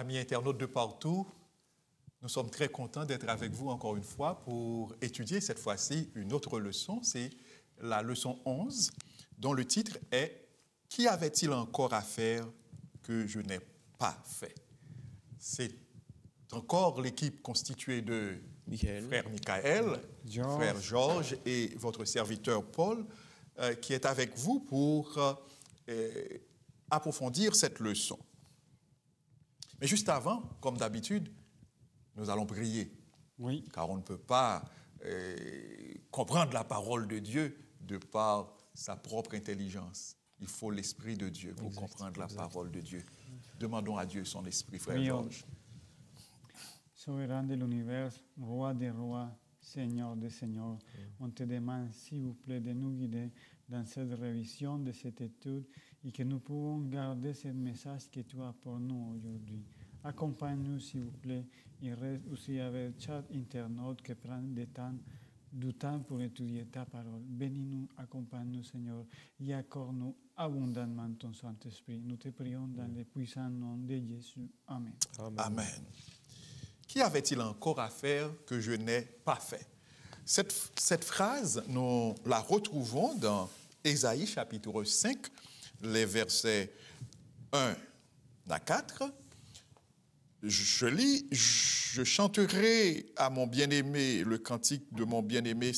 Amis internautes de partout, nous sommes très contents d'être avec vous encore une fois pour étudier cette fois-ci une autre leçon. C'est la leçon 11, dont le titre est « Qu'y avait-il encore à faire que je n'ai pas fait ?» C'est encore l'équipe constituée de frère Michael, frère Georges et votre serviteur Paul qui est avec vous pour approfondir cette leçon. Mais juste avant, comme d'habitude, nous allons prier. Oui. Car on ne peut pas comprendre la parole de Dieu de par sa propre intelligence. Il faut l'Esprit de Dieu pour comprendre la parole de Dieu. Demandons à Dieu son Esprit, frère Georges. Souverain de l'univers, roi des rois, Seigneur des seigneurs, on te demande, s'il vous plaît, de nous guider dans cette révision de cette étude et que nous pouvons garder ce message que tu as pour nous aujourd'hui. Accompagne-nous, s'il vous plaît, et reste aussi avec chaque internaute qui prend du temps pour étudier ta parole. Bénis-nous, accompagne-nous, Seigneur, et accorde-nous abondamment ton Saint-Esprit. Nous te prions dans le puissant nom de Jésus. Amen. Amen. Amen. Qu'y avait-il encore à faire que je n'ai pas fait? Cette phrase, nous la retrouvons dans Ésaïe chapitre 5, les versets 1 à 4. Je lis, je chanterai à mon bien-aimé le cantique de mon bien-aimé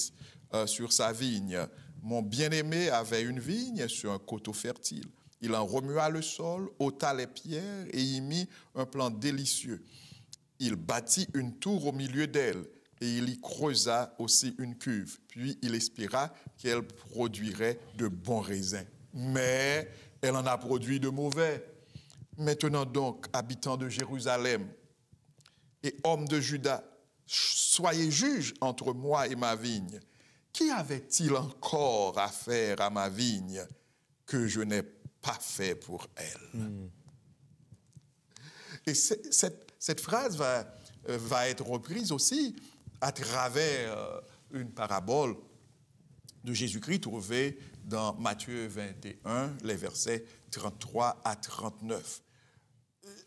sur sa vigne. Mon bien-aimé avait une vigne sur un coteau fertile. Il en remua le sol, ôta les pierres et y mit un plant délicieux. Il bâtit une tour au milieu d'elle et il y creusa aussi une cuve. Puis il espéra qu'elle produirait de bons raisins. Mais elle en a produit de mauvais. Maintenant donc, habitants de Jérusalem et hommes de Juda, soyez juges entre moi et ma vigne. Qu'y avait-il encore à faire à ma vigne que je n'ai pas fait pour elle? Et cette phrase va être reprise aussi à travers une parabole de Jésus-Christ trouvée dans Matthieu 21, les versets 33 à 39.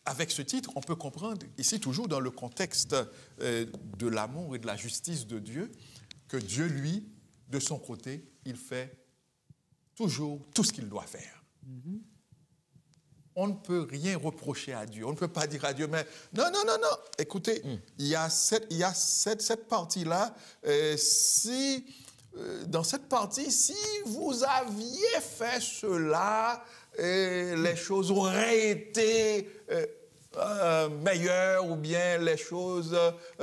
Avec ce titre, on peut comprendre, ici toujours dans le contexte de l'amour et de la justice de Dieu, que Dieu, lui, de son côté, il fait toujours tout ce qu'il doit faire. On ne peut rien reprocher à Dieu. On ne peut pas dire à Dieu, mais non. Écoutez, il y a cette partie-là. Dans cette partie, si vous aviez fait cela, les choses auraient été meilleures ou bien les choses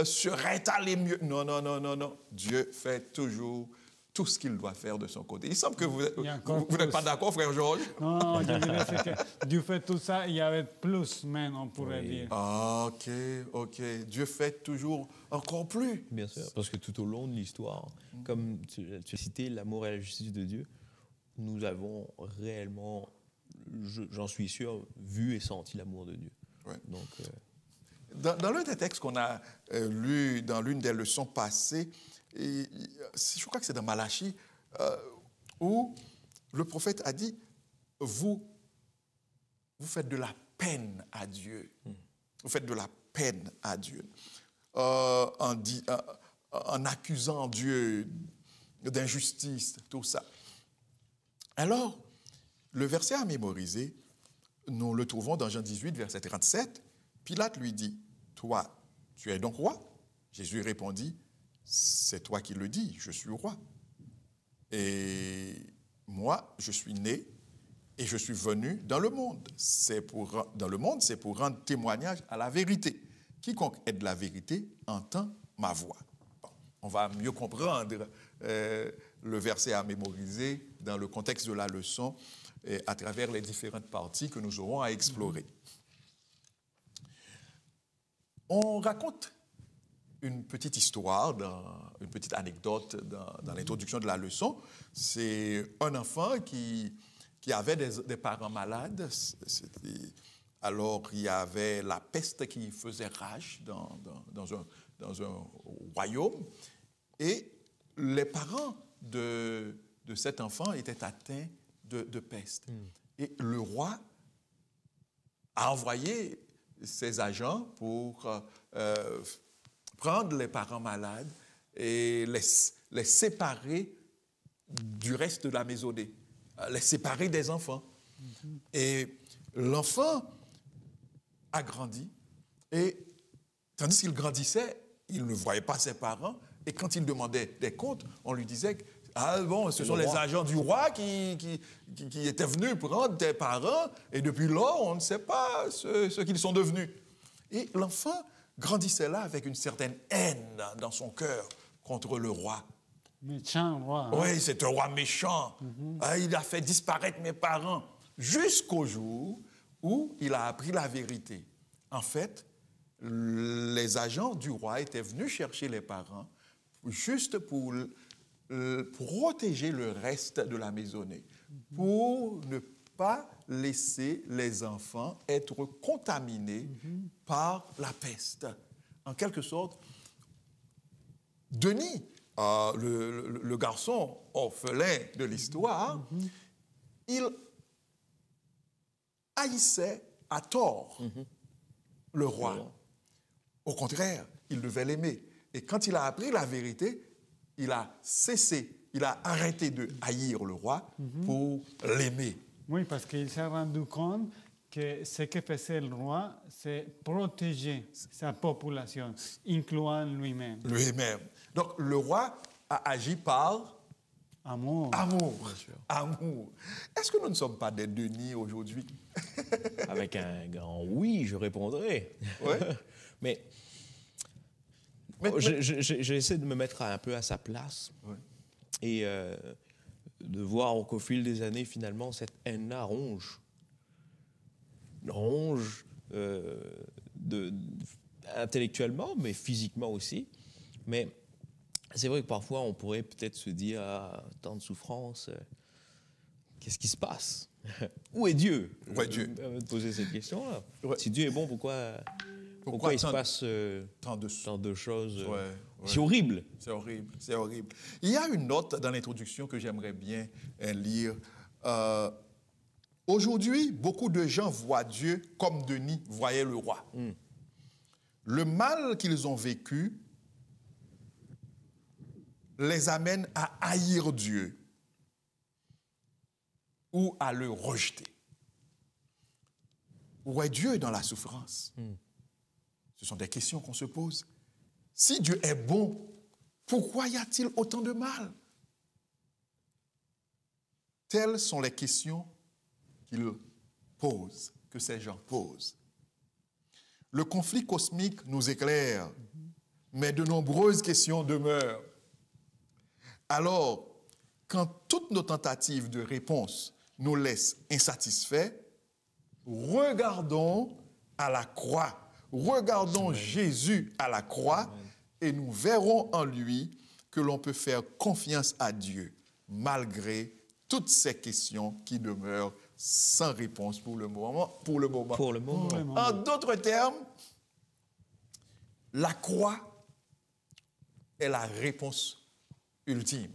seraient allées mieux. Non. Dieu fait toujours tout ce qu'il doit faire de son côté. Il semble que vous n'êtes pas d'accord, frère Georges? Non, je dirais que Dieu fait tout ça, il y avait plus même, on pourrait dire. Ah, ok. Dieu fait toujours encore plus. Bien sûr, parce que tout au long de l'histoire, comme tu as cité l'amour et la justice de Dieu, nous avons réellement, j'en suis sûr, vu et senti l'amour de Dieu. Ouais. Donc, dans l'un des textes qu'on a lu dans l'une des leçons passées, et je crois que c'est dans Malachie, où le prophète a dit « Vous faites de la peine à Dieu. Vous faites de la peine à Dieu. » En accusant Dieu d'injustice, tout ça. Alors, le verset à mémoriser, nous le trouvons dans Jean 18, verset 37. Pilate lui dit « Toi, tu es donc roi ?» Jésus répondit « C'est toi qui le dis, je suis roi. Et moi, je suis né et je suis venu dans le monde. Dans le monde, c'est pour rendre témoignage à la vérité. Quiconque est de la vérité entend ma voix. » Bon, on va mieux comprendre le verset à mémoriser dans le contexte de la leçon à travers les différentes parties que nous aurons à explorer. On raconte une petite histoire, une petite anecdote dans l'introduction de la leçon. C'est un enfant qui avait des parents malades. Alors, il y avait la peste qui faisait rage dans un royaume. Et les parents de cet enfant étaient atteints de peste. Et le roi a envoyé ses agents pour prendre les parents malades et les séparer du reste de la maisonnée, les séparer des enfants. Et l'enfant a grandi, et tandis qu'il grandissait, il ne voyait pas ses parents, et quand il demandait des comptes, on lui disait « Ah bon, ce sont les agents du roi qui étaient venus prendre tes parents, et depuis là, on ne sait pas ce qu'ils sont devenus. » Et l'enfant grandissait là avec une certaine haine dans son cœur contre le roi. Méchant roi. Hein? Oui, c'est un roi méchant. Ah, il a fait disparaître mes parents. Jusqu'au jour où il a appris la vérité. En fait, les agents du roi étaient venus chercher les parents juste pour protéger le reste de la maisonnée, pour ne pas laisser les enfants être contaminés par la peste. En quelque sorte, Denis, le garçon orphelin de l'histoire, il haïssait à tort le roi. Au contraire, il devait l'aimer. Et quand il a appris la vérité, il a arrêté de haïr le roi pour l'aimer. Oui, parce qu'il s'est rendu compte que ce que faisait le roi, c'est protéger sa population, incluant lui-même. Lui-même. Donc, le roi a agi par amour. Amour. Est-ce que nous ne sommes pas des Denis aujourd'hui? Avec un grand oui, je répondrai. Ouais. Mais j'essaie de me mettre un peu à sa place et de voir qu'au fil des années, finalement, cette haine-là ronge intellectuellement, mais physiquement aussi. Mais c'est vrai que parfois, on pourrait peut-être se dire, tant de souffrance, qu'est-ce qui se passe? Où est Dieu? Où est Dieu? On va te poser cette question-là. Ouais. Si Dieu est bon, pourquoi il se passe tant de choses C'est horrible. C'est horrible, c'est horrible. Il y a une note dans l'introduction que j'aimerais bien lire. Aujourd'hui, beaucoup de gens voient Dieu comme Denis voyait le roi. Le mal qu'ils ont vécu les amène à haïr Dieu ou à le rejeter. Où est Dieu dans la souffrance? Ce sont des questions qu'on se pose. Si Dieu est bon, pourquoi y a-t-il autant de mal? Telles sont les questions qu'ils posent, que ces gens posent. Le conflit cosmique nous éclaire, mais de nombreuses questions demeurent. Alors, quand toutes nos tentatives de réponse nous laissent insatisfaits, regardons à la croix, regardons Jésus à la croix et nous verrons en lui que l'on peut faire confiance à Dieu malgré toutes ces questions qui demeurent sans réponse pour le moment. En d'autres termes, la croix est la réponse ultime.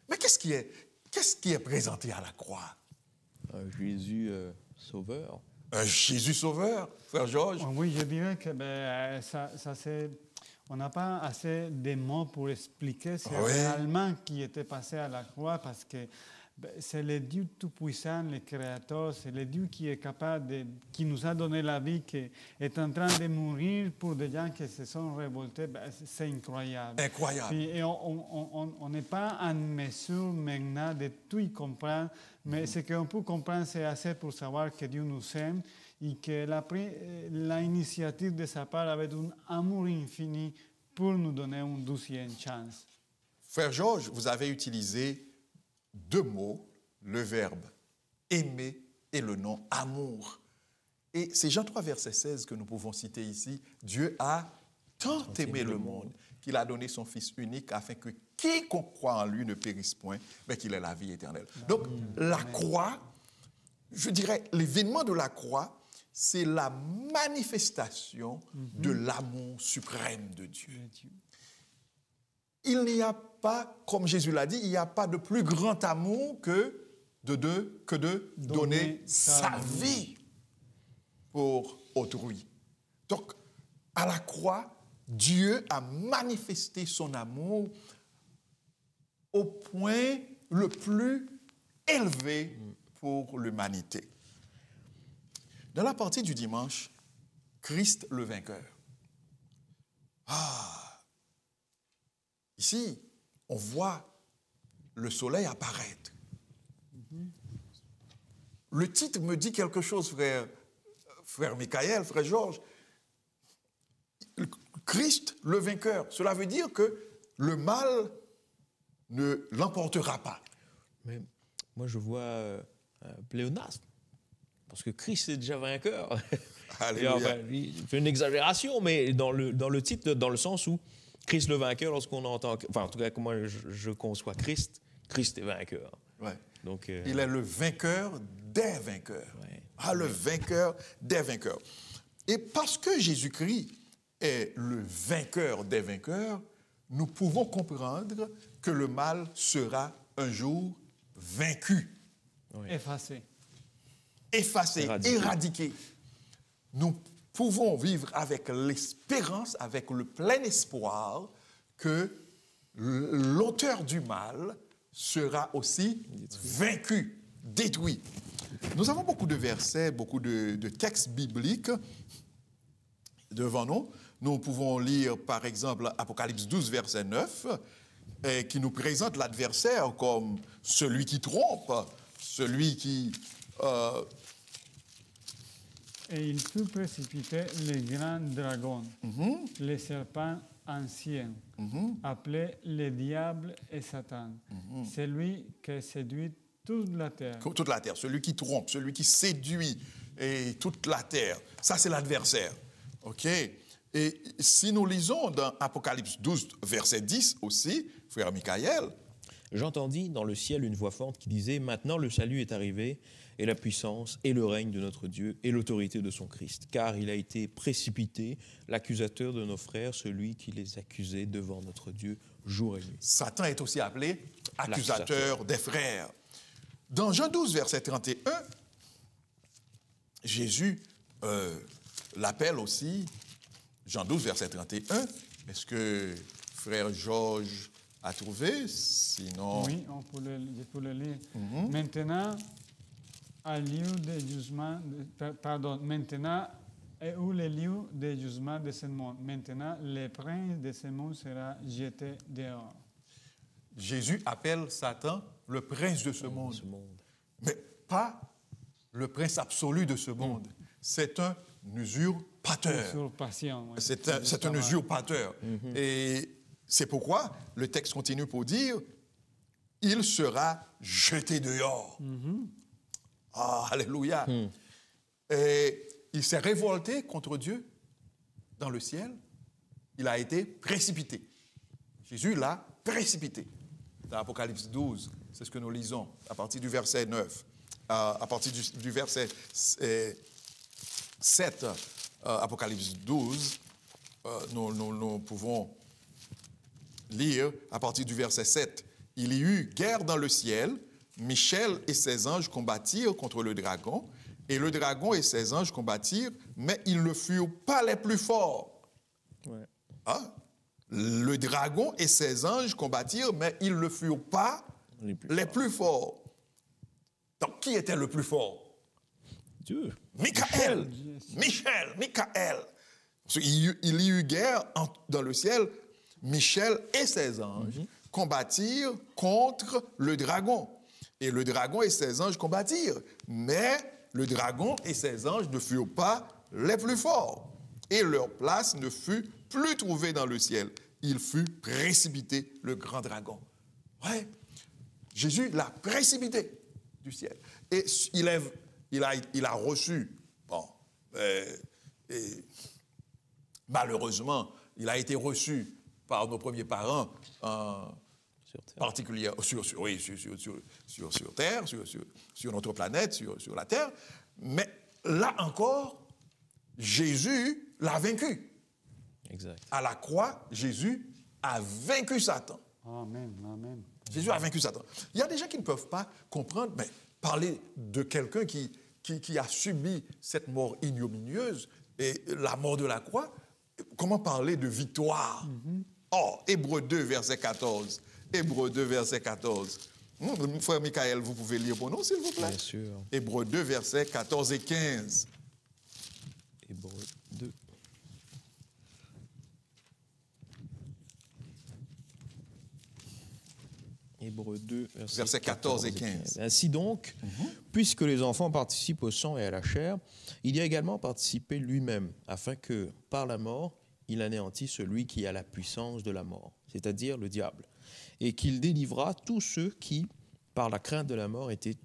Mais qu'est-ce qui est présenté à la croix? Un Jésus sauveur. Un Jésus sauveur, frère Georges? Oui, je dirais que on n'a pas assez de mots pour expliquer ce réellement qui était passé à la croix, parce que c'est le Dieu tout-puissant, le Créateur, c'est le Dieu qui est capable qui nous a donné la vie, qui est en train de mourir pour des gens qui se sont révoltés. C'est incroyable. Incroyable. Et on n'est pas en mesure maintenant de tout y comprendre, mais ce qu'on peut comprendre, c'est assez pour savoir que Dieu nous aime et qu'il a pris l'initiative de sa part avec un amour infini pour nous donner une deuxième chance. Frère Georges, vous avez utilisé deux mots, le verbe aimer et le nom amour. Et c'est Jean 3, verset 16 que nous pouvons citer ici. Dieu a tant aimé le monde qu'il a donné son Fils unique afin que quiconque croit en lui ne périsse point, mais qu'il ait la vie éternelle. Donc, la croix, je dirais, l'événement de la croix, c'est la manifestation de l'amour suprême de Dieu. Il n'y a pas, comme Jésus l'a dit, il n'y a pas de plus grand amour que de donner sa vie pour autrui. Donc, à la croix, Dieu a manifesté son amour au point le plus élevé pour l'humanité. Dans la partie du dimanche, Christ le vainqueur. Ici, on voit le soleil apparaître. Le titre me dit quelque chose, frère Michael, frère Georges. Christ le vainqueur. Cela veut dire que le mal ne l'emportera pas. Mais moi, je vois un pléonasme. Parce que Christ est déjà vainqueur. Alléluia. Enfin, il fait une exagération, mais dans le titre, dans le sens où Christ le vainqueur, lorsqu'on entend... Enfin, en tout cas, comment je conçois Christ, Christ est vainqueur. Ouais. Donc, il est le vainqueur des vainqueurs. Ouais. Le vainqueur des vainqueurs. Et parce que Jésus-Christ est le vainqueur des vainqueurs, nous pouvons comprendre que le mal sera un jour vaincu, Effacé. effacé, éradiqué. Nous pouvons vivre avec l'espérance, avec le plein espoir que l'auteur du mal sera aussi vaincu, détruit. Nous avons beaucoup de versets, beaucoup de textes bibliques devant nous. Nous pouvons lire, par exemple, Apocalypse 12, verset 9, qui nous présente l'adversaire comme celui qui trompe, celui qui... Et il fut précipité le grand dragon, le serpent ancien, appelé le diable et Satan, celui qui séduit toute la terre. Toute la terre, celui qui trompe, celui qui séduit et toute la terre. Ça, c'est l'adversaire. OK? Et si nous lisons dans Apocalypse 12, verset 10 aussi, frère Michael, j'entendis dans le ciel une voix forte qui disait « Maintenant le salut est arrivé, et la puissance, et le règne de notre Dieu, et l'autorité de son Christ. Car il a été précipité, l'accusateur de nos frères, celui qui les accusait devant notre Dieu jour et nuit. » Satan est aussi appelé accusateur des frères. Dans Jean 12, verset 31, Jésus l'appelle aussi, Jean 12, verset 31. Est-ce que frère Georges a trouvé? Sinon... Oui, je peux le lire. Maintenant, à lieu de jugement, maintenant est où le lieu de jugement de ce monde. Maintenant, le prince de ce monde sera jeté dehors. Jésus appelle Satan le prince de ce monde. Mais pas le prince absolu de ce monde. C'est un usurpateur. Usurpation, oui. C'est un usurpateur. Et c'est pourquoi le texte continue pour dire « Il sera jeté dehors ». Alléluia. Et il s'est révolté contre Dieu dans le ciel. Il a été précipité. Jésus l'a précipité. Dans Apocalypse 12, c'est ce que nous lisons à partir du verset 9. À partir du verset 7, Apocalypse 12, nous pouvons lire à partir du verset 7. « Il y eut guerre dans le ciel. Michel et ses anges combattirent contre le dragon, et le dragon et ses anges combattirent, mais ils ne furent pas les plus forts. » Le dragon et ses anges combattirent, mais ils ne furent pas les plus forts. Donc, qui était le plus fort? Dieu. Michael. Michael. Il y eut guerre dans le ciel. Michel et ses anges combattirent contre le dragon. Et le dragon et ses anges combattirent. Mais le dragon et ses anges ne furent pas les plus forts. Et leur place ne fut plus trouvée dans le ciel. Il fut précipité, le grand dragon. Ouais. Jésus l'a précipité du ciel. Et il a reçu, et malheureusement, il a été reçu par nos premiers parents, particulièrement sur Terre, sur notre planète, sur la Terre. Mais là encore, Jésus l'a vaincu. Exact. À la croix, Jésus a vaincu Satan. Amen, amen. Jésus a vaincu Satan. Il y a des gens qui ne peuvent pas comprendre, mais parler de quelqu'un qui a subi cette mort ignominieuse, et la mort de la croix, comment parler de victoire? Or, Hébreux 2, verset 14. Hébreux 2, verset 14. Frère Michael, vous pouvez lire pour nous, s'il vous plaît? Bien sûr. Hébreux 2, versets 14 et 15. Hébreux 2. Hébreux 2, Versets 14 et 15. Ainsi donc, puisque les enfants participent au sang et à la chair, il y a également participé lui-même, afin que, par la mort, il anéantisse celui qui a la puissance de la mort, c'est-à-dire le diable, et qu'il délivra tous ceux qui, par la crainte de la mort, étaient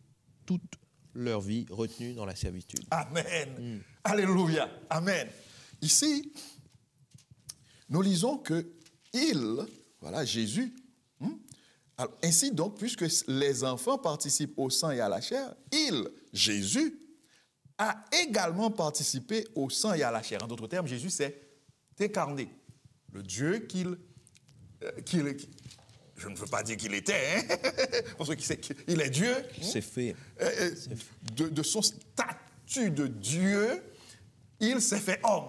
toute leur vie retenus dans la servitude. Amen. Alléluia. Amen. Ici, nous lisons que voilà, Jésus, alors, ainsi donc, puisque les enfants participent au sang et à la chair, Jésus, a également participé au sang et à la chair. En d'autres termes, Jésus s'est incarné. Le Dieu qu'il je ne veux pas dire qu'il était, parce qu'il est Dieu. C'est fait. De son statut de Dieu, il s'est fait homme.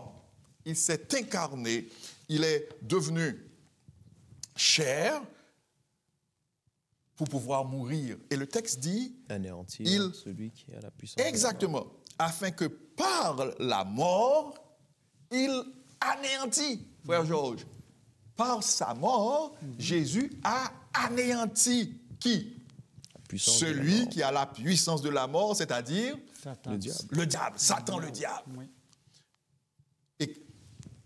Il s'est incarné. Il est devenu chair pour pouvoir mourir. Et le texte dit... Anéantir celui qui a la puissance. Exactement. Afin que par la mort, il anéantit, frère Georges. Par sa mort, Jésus a anéanti qui? Celui qui a la puissance de la mort, c'est-à-dire Satan. Le diable. le diable, Satan le diable. Oui. Et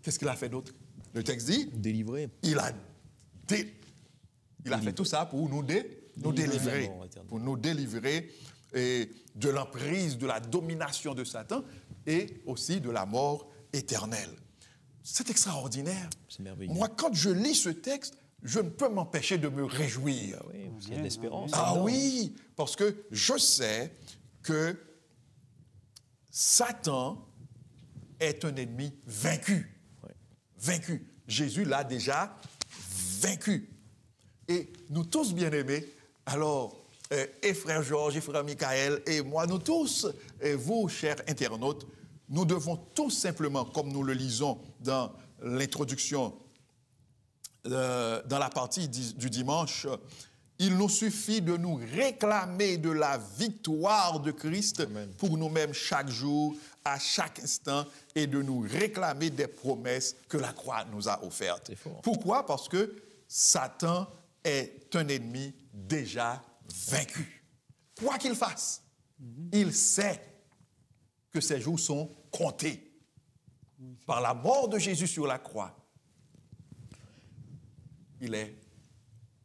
qu'est-ce qu'il a fait d'autre? Le texte dit, Délivré. il a fait tout ça pour nous délivrer, pour nous délivrer de l'emprise, de la domination de Satan et aussi de la mort éternelle. C'est extraordinaire. C'est merveilleux. Moi, quand je lis ce texte, je ne peux m'empêcher de me réjouir. Ah oui, il y a de l'espérance. Ah oui, parce que je sais que Satan est un ennemi vaincu. Ouais. Vaincu. Jésus l'a déjà vaincu. Et nous tous, bien-aimés, alors, et frère Georges, et frère Michael, et moi, nous tous, et vous, chers internautes, nous devons tout simplement, comme nous le lisons dans l'introduction, dans la partie du dimanche, il nous suffit de nous réclamer de la victoire de Christ. Amen. Pour nous-mêmes chaque jour, à chaque instant, et de nous réclamer des promesses que la croix nous a offertes. Pourquoi? Parce que Satan est un ennemi déjà vaincu. Quoi qu'il fasse, il sait que ses jours sont comptés. Par la mort de Jésus sur la croix, il est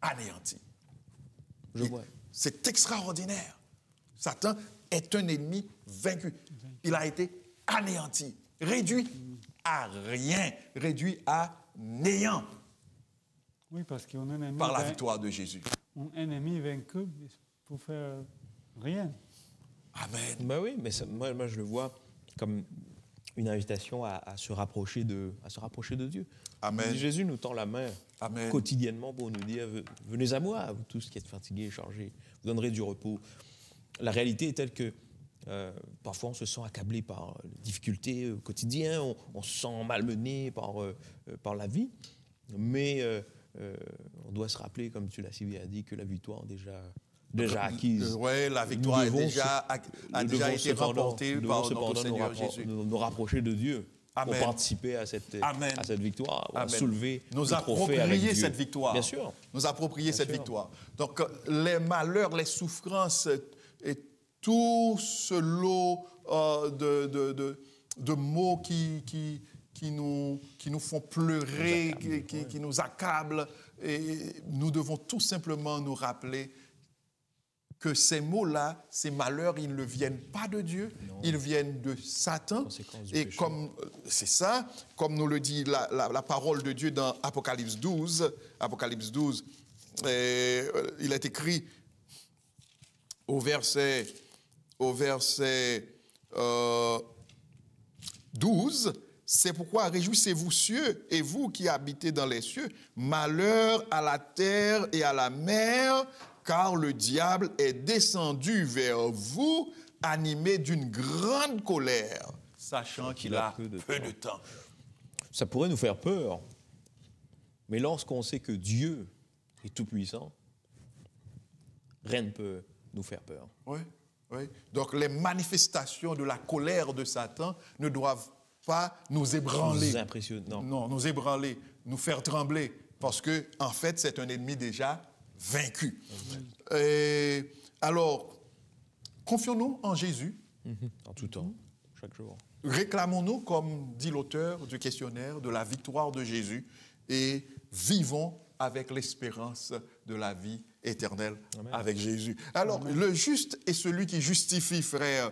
anéanti. Je vois. C'est extraordinaire. Satan est un ennemi vaincu. Il a été anéanti, réduit à rien, réduit à néant. Oui, parce qu'un ennemi... Par la victoire de Jésus. Un ennemi vaincu pour faire rien. Amen. Ben oui, mais ça, moi, je le vois comme une invitation à se rapprocher de Dieu. Amen. Jésus nous tend la main Amen. quotidiennement pour nous dire « Venez à moi, vous tous qui êtes fatigués et chargés, vous donnerez du repos. » La réalité est telle que parfois on se sent accablé par les difficultés au quotidien, on se sent malmené par la vie, mais on doit se rappeler, comme tu l'as si bien dit, que la victoire déjà acquise. Oui, la victoire a déjà été remportée par notre Seigneur Jésus. Nous rapprocher de Dieu. Amen. Pour participer à cette victoire, à soulever nous approprier cette victoire. Bien sûr. Nous approprier cette victoire. Donc, les malheurs, les souffrances et tout ce lot de mots qui nous font pleurer, qui nous accablent, et nous devons tout simplement nous rappeler que ces mots-là, ces malheurs, ils ne viennent pas de Dieu, non. Ils viennent de Satan. Et comme c'est ça, comme nous le dit la parole de Dieu dans Apocalypse 12, il est écrit au verset 12, c'est pourquoi réjouissez-vous cieux et vous qui habitez dans les cieux, malheur à la terre et à la mer, car le diable est descendu vers vous, animé d'une grande colère. sachant qu'il a peu de temps. Ça pourrait nous faire peur. Mais lorsqu'on sait que Dieu est tout-puissant, rien ne peut nous faire peur. Oui, oui. Donc les manifestations de la colère de Satan ne doivent pas nous ébranler. Nous impressionner, non. Non, nous ébranler, nous faire trembler, parce que en fait, c'est un ennemi déjà vaincu. Alors, confions-nous en Jésus. En tout temps, chaque jour. Réclamons-nous, comme dit l'auteur du questionnaire, de la victoire de Jésus et vivons avec l'espérance de la vie éternelle. Amen. Avec Jésus. Alors, Amen. Le juste est celui qui justifie, frère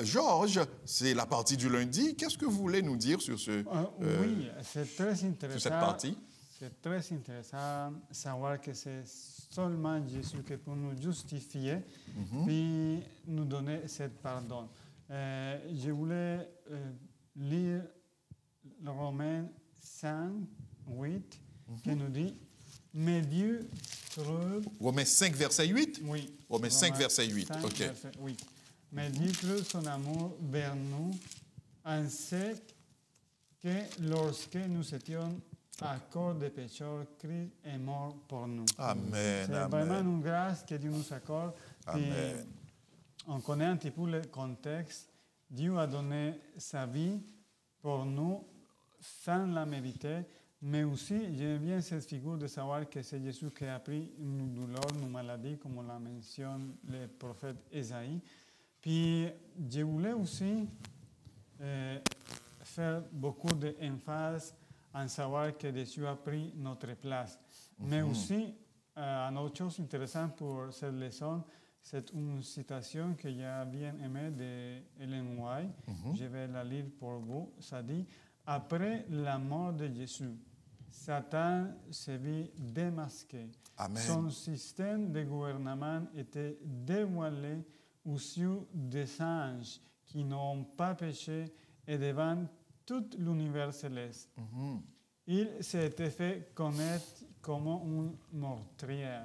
Georges. C'est la partie du lundi. Qu'est-ce que vous voulez nous dire sur oui, c'est très intéressant. Sur cette partie? C'est très intéressant savoir que c'est seulement Jésus qui peut nous justifier puis nous donner cette pardon. Je voulais lire Romains 5, 8, qui nous dit « Mais Dieu trouve... » Romains 5, verset 8? Oui. Romains 5, verset 8, 5, OK. Verset 8. « Mais Dieu trouve son amour vers nous en ce que lorsque nous étions encore des pécheurs, Christ est mort pour nous. » Amen. C'est vraiment une grâce que Dieu nous accorde. Amen. On connaît un petit peu le contexte. Dieu a donné sa vie pour nous sans la mériter, mais aussi, j'aime bien cette figure de savoir que c'est Jésus qui a pris nos douleurs, nos maladies, comme on l'a mentionné le prophète Ésaïe. Puis, je voulais aussi faire beaucoup d'emphase en savoir que Jésus a pris notre place. Mais aussi, une autre chose intéressante pour cette leçon, c'est une citation que j'ai bien aimée d'Ellen White. Je vais la lire pour vous. Ça dit « Après la mort de Jésus, Satan se vit démasqué. Amen. Son système de gouvernement était dévoilé aux yeux des anges qui n'ont pas péché et devant tout l'univers céleste. Il s'était fait connaître comme un meurtrier.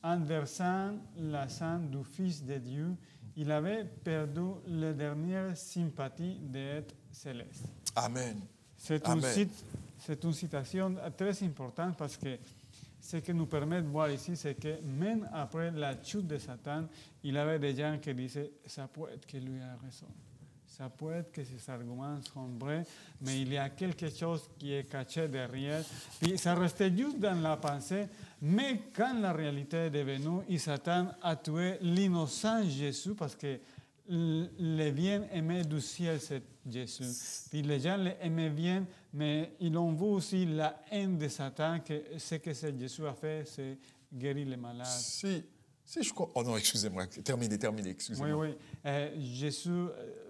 En versant la sang du Fils de Dieu, il avait perdu la dernière sympathie d'être céleste. Amen. C'est une citation très importante parce que ce qui nous permet de voir ici, c'est que même après la chute de Satan, il y avait des gens qui disaient « ça peut être que lui a raison ». Ça peut être que ces arguments sont vrais, mais il y a quelque chose qui est caché derrière. Puis ça restait juste dans la pensée, mais quand la réalité est devenue, et Satan a tué l'innocent Jésus, parce que le bien-aimé du ciel, c'est Jésus. Puis les gens l'aimaient bien, mais ils ont vu aussi la haine de Satan, que ce que Jésus a fait, c'est guérir les malades. Si je... Oh non, excusez-moi. Terminez, excusez-moi. Oui. Jésus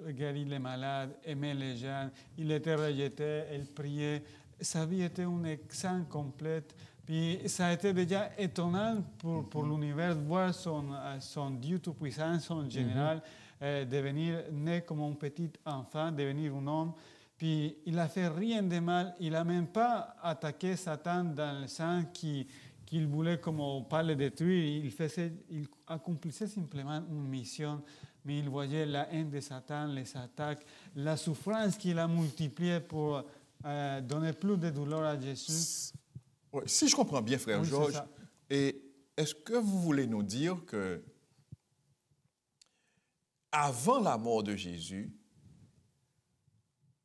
guérit les malades, aimait les gens. Il était rejeté, il priait. Sa vie était un exemple complète. Puis ça a été déjà étonnant pour l'univers, voir son Dieu tout-puissant, son général, devenir né comme un petit enfant, devenir un homme. Puis il n'a fait rien de mal. Il n'a même pas attaqué Satan dans le sens qu'il voulait comme pas le détruire. Il accomplissait simplement une mission, mais il voyait la haine de Satan, les attaques, la souffrance qu'il a multipliée pour donner plus de douleur à Jésus. Oui, si je comprends bien, frère Georges, est-ce que vous voulez nous dire que avant la mort de Jésus,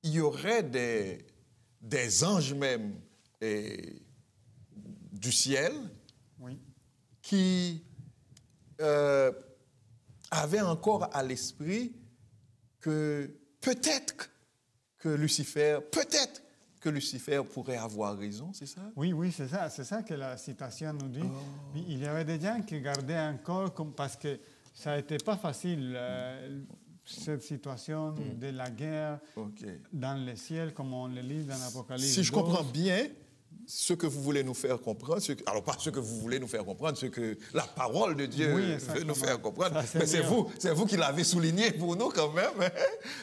il y aurait des anges même du ciel qui avaient encore à l'esprit que peut-être que Lucifer pourrait avoir raison, c'est ça? Oui, c'est ça. C'est ça que la citation nous dit. Il y avait des gens qui gardaient encore, parce que ça n'était pas facile, cette situation de la guerre dans le ciel, comme on le lit dans l'Apocalypse. Si je comprends bien, ce que vous voulez nous faire comprendre, alors pas ce que vous voulez nous faire comprendre, ce que la parole de Dieu veut nous faire comprendre, mais c'est vous qui l'avez souligné pour nous quand même.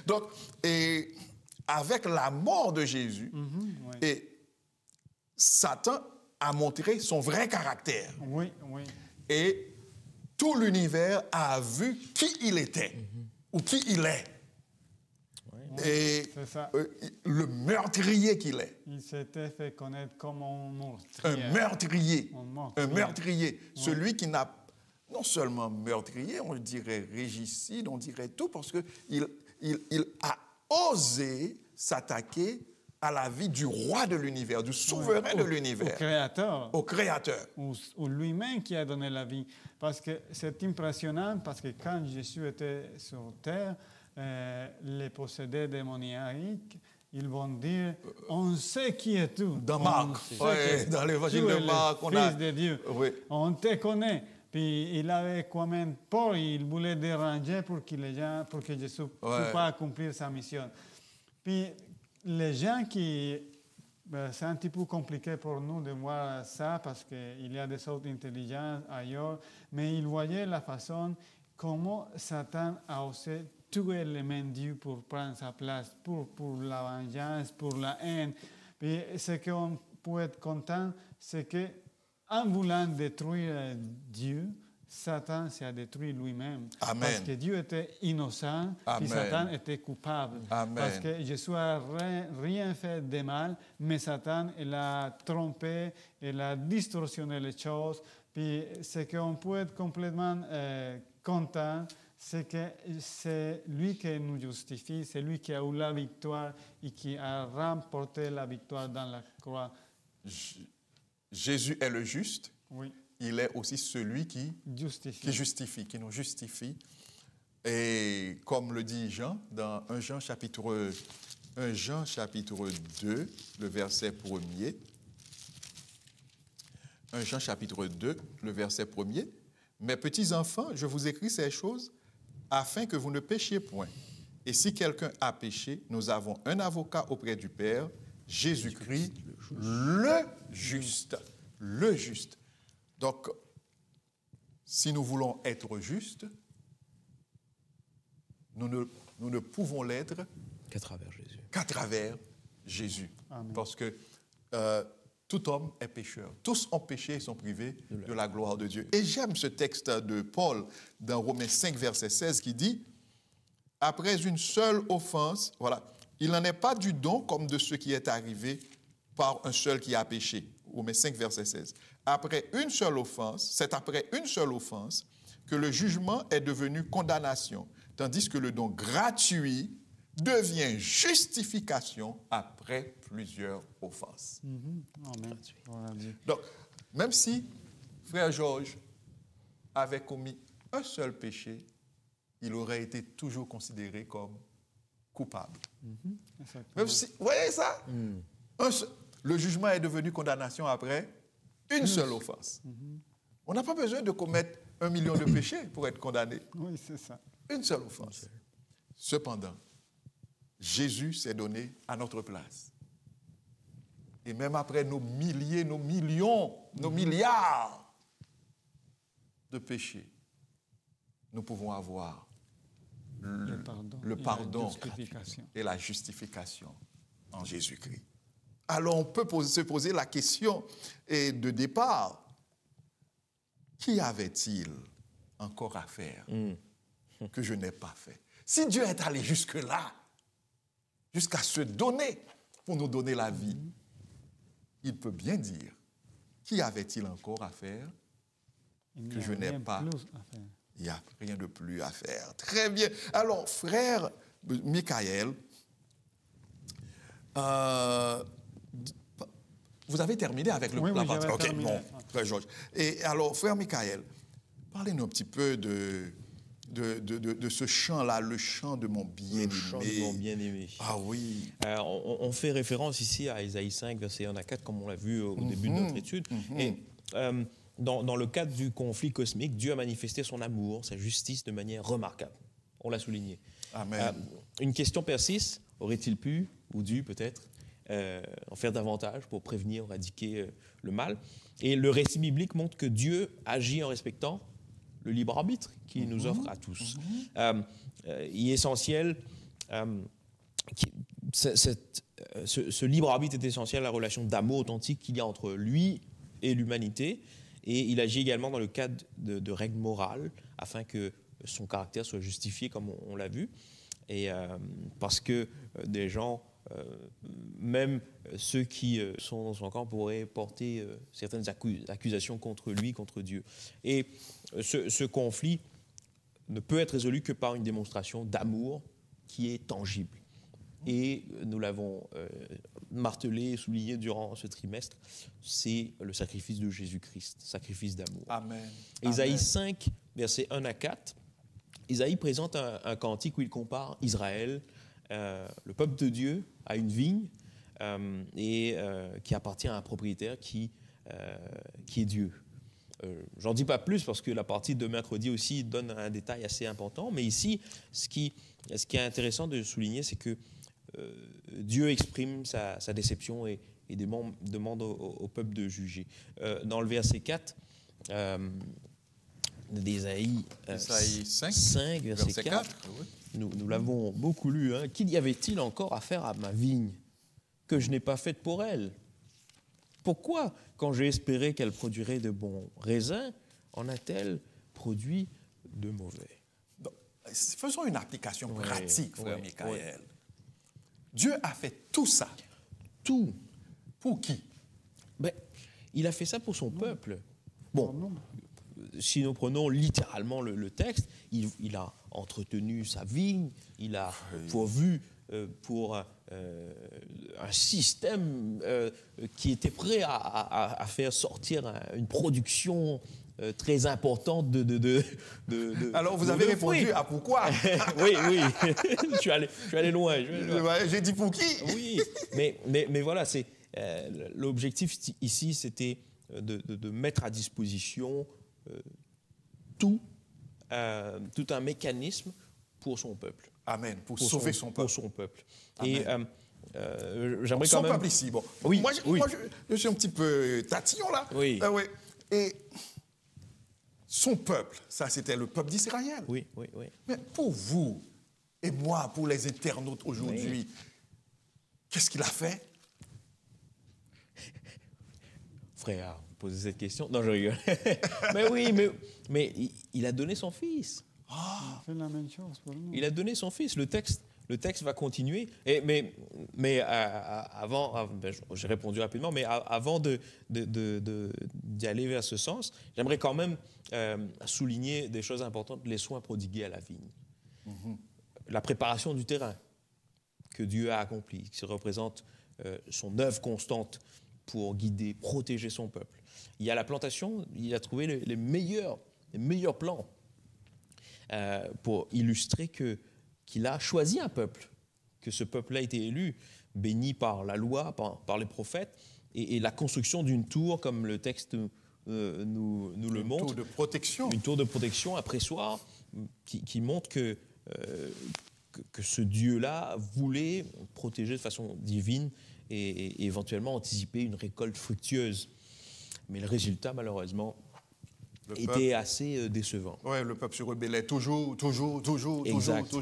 Donc, et avec la mort de Jésus, et Satan a montré son vrai caractère. Oui. Et tout l'univers a vu qui il était ou qui il est. Et c'est ça. le meurtrier qu'il est. Il s'était fait connaître comme un meurtrier. Un meurtrier. Un meurtrier. Un meurtrier. Celui qui n'a non seulement meurtrier, on dirait régicide, on dirait tout, parce qu'il a osé s'attaquer à la vie du roi de l'univers, du souverain de l'univers. Au Créateur. Au Créateur. Ou lui-même qui a donné la vie. Parce que c'est impressionnant, parce que quand Jésus était sur terre, les possédés démoniaques, ils vont dire, on sait qui est tout. Dans Marc, dans l'évangile de Marc, on a... Fils de Dieu. Oui. On te connaît. Puis il avait quand même peur, il voulait déranger pour que Jésus ne puisse pas accomplir sa mission. Puis les gens qui... c'est un petit peu compliqué pour nous de voir ça parce qu'il y a des autres intelligences ailleurs, mais ils voyaient la façon comment Satan a osé tuer l'élément de Dieu pour prendre sa place, pour la vengeance, pour la haine. Puis ce qu'on peut être content, c'est qu'en voulant détruire Dieu, Satan s'est détruit lui-même. Amen. Parce que Dieu était innocent, puis Satan était coupable. Amen. Parce que Jésus n'a rien fait de mal, mais Satan, il a trompé, il a distorsionné les choses. Puis ce qu'on peut être complètement content, c'est que c'est lui qui nous justifie, c'est lui qui a eu la victoire et qui a remporté la victoire dans la croix. Jésus est le juste. Oui. Il est aussi celui qui justifie, qui nous justifie. Et comme le dit Jean, dans 1 Jean chapitre 2, le verset 1er. 1 Jean chapitre 2, le verset 1er. Mes petits enfants, je vous écris ces choses afin que vous ne péchiez point. Et si quelqu'un a péché, nous avons un avocat auprès du Père, Jésus-Christ, le juste. Le juste. Donc, si nous voulons être justes, nous ne pouvons l'être qu'à travers Jésus. Qu'à travers Jésus. Amen. Parce que tout homme est pécheur. Tous ont péché et sont privés de la gloire de Dieu. Et j'aime ce texte de Paul dans Romains 5, verset 16, qui dit « Après une seule offense, voilà, il n'en est pas du don comme de ce qui est arrivé par un seul qui a péché. » Romains 5, verset 16. Après une seule offense, c'est après une seule offense que le jugement est devenu condamnation, tandis que le don gratuit devient justification après plusieurs offenses. Amen. Donc, même si frère Georges avait commis un seul péché, il aurait été toujours considéré comme coupable. Même si, vous voyez ça? Le jugement est devenu condamnation après une seule offense. On n'a pas besoin de commettre 1 million de péchés pour être condamné. Oui, c'est ça. Une seule offense. Cependant, Jésus s'est donné à notre place. Et même après nos milliers, nos millions, nos milliards de péchés, nous pouvons avoir le pardon et la justification en Jésus-Christ. Alors on peut se poser la question de départ, qu'y avait-il encore à faire que je n'ai pas fait? Si Dieu est allé jusque-là, jusqu'à se donner pour nous donner la vie, il peut bien dire, qu'y avait-il encore à faire que je n'ai pas? Il n'y a rien de plus à faire. Très bien. Alors, frère Michael, vous avez terminé avec la partie. Ok, bon, frère Georges. Et alors, frère Michael, parlez-nous un petit peu de ce chant-là, le chant de mon bien-aimé. Le chant de mon bien-aimé. Ah oui. On fait référence ici à Ésaïe 5, verset 1 à 4, comme on l'a vu au début de notre étude. Et dans le cadre du conflit cosmique, Dieu a manifesté son amour, sa justice de manière remarquable. On l'a souligné. Amen. Une question persiste. Aurait-il pu, ou dû peut-être, en faire davantage pour prévenir, éradiquer le mal? Et le récit biblique montre que Dieu agit en respectant le libre arbitre qu'il nous offre à tous. Il est essentiel, ce libre arbitre est essentiel à la relation d'amour authentique qu'il y a entre lui et l'humanité, et il agit également dans le cadre de règles morales afin que son caractère soit justifié, comme on l'a vu. Et parce que des gens, même ceux qui sont dans son camp, pourraient porter certaines accusations contre lui, contre Dieu. Et ce conflit ne peut être résolu que par une démonstration d'amour qui est tangible. Et nous l'avons martelé et souligné durant ce trimestre, c'est le sacrifice de Jésus-Christ, sacrifice d'amour. Amen. Isaïe 5, versets 1 à 4, Isaïe présente un cantique où il compare Israël, le peuple de Dieu, à une vigne qui appartient à un propriétaire qui est Dieu. J'en dis pas plus parce que la partie de mercredi aussi donne un détail assez important, mais ici, ce qui est intéressant de souligner, c'est que Dieu exprime sa déception et demande au peuple de juger. Dans le verset 4 d'Isaïe 5, verset 4, oui. nous l'avons beaucoup lu. Hein. Qu'y avait-il encore à faire à ma vigne que je n'ai pas faite pour elle? Pourquoi, quand j'ai espéré qu'elle produirait de bons raisins, en a-t-elle produit de mauvais? Donc, faisons une application pratique, frère Michael. Oui. Dieu a fait tout ça. Tout. Pour qui? Ben, il a fait ça pour son peuple. Bon, si nous prenons littéralement le texte, il a entretenu sa vigne, il a pourvu pour un système qui était prêt à faire sortir une production très importante de Alors, vous avez répondu à pourquoi? Oui. Je suis allé loin. J'ai dit pour qui? Oui, mais voilà, c'est l'objectif ici, c'était de mettre à disposition tout un mécanisme pour son peuple. Amen. Pour sauver son peuple. Pour son peuple. Amen. Et j'aimerais quand même... Son peuple ici, bon. Oui, moi, je suis un petit peu tatillon, là. Oui. Oui. Et son peuple, ça, c'était le peuple d'Israël. Oui. Mais pour vous et moi, pour les internautes aujourd'hui, qu'est-ce qu'il a fait? Frère, vous posez cette question? Non, je rigole. Mais oui, mais il a donné son fils. Il a fait la même chose pour nous. Il a donné son fils. Le texte va continuer. Mais avant, j'ai répondu rapidement, mais avant d'y aller vers ce sens, j'aimerais quand même souligner des choses importantes, les soins prodigués à la vigne. La préparation du terrain que Dieu a accompli, qui représente son œuvre constante pour guider, protéger son peuple. Il y a la plantation, il a trouvé les meilleurs plans pour illustrer qu'il a choisi un peuple, que ce peuple a été élu, béni par la loi, par les prophètes, et la construction d'une tour, comme le texte nous le montre. Une tour de protection. Une tour de protection, un pressoir, qui montre que ce Dieu-là voulait protéger de façon divine et éventuellement anticiper une récolte fructueuse. Mais le résultat, malheureusement, était assez décevant. Oui, le peuple se rebellait toujours. Exact.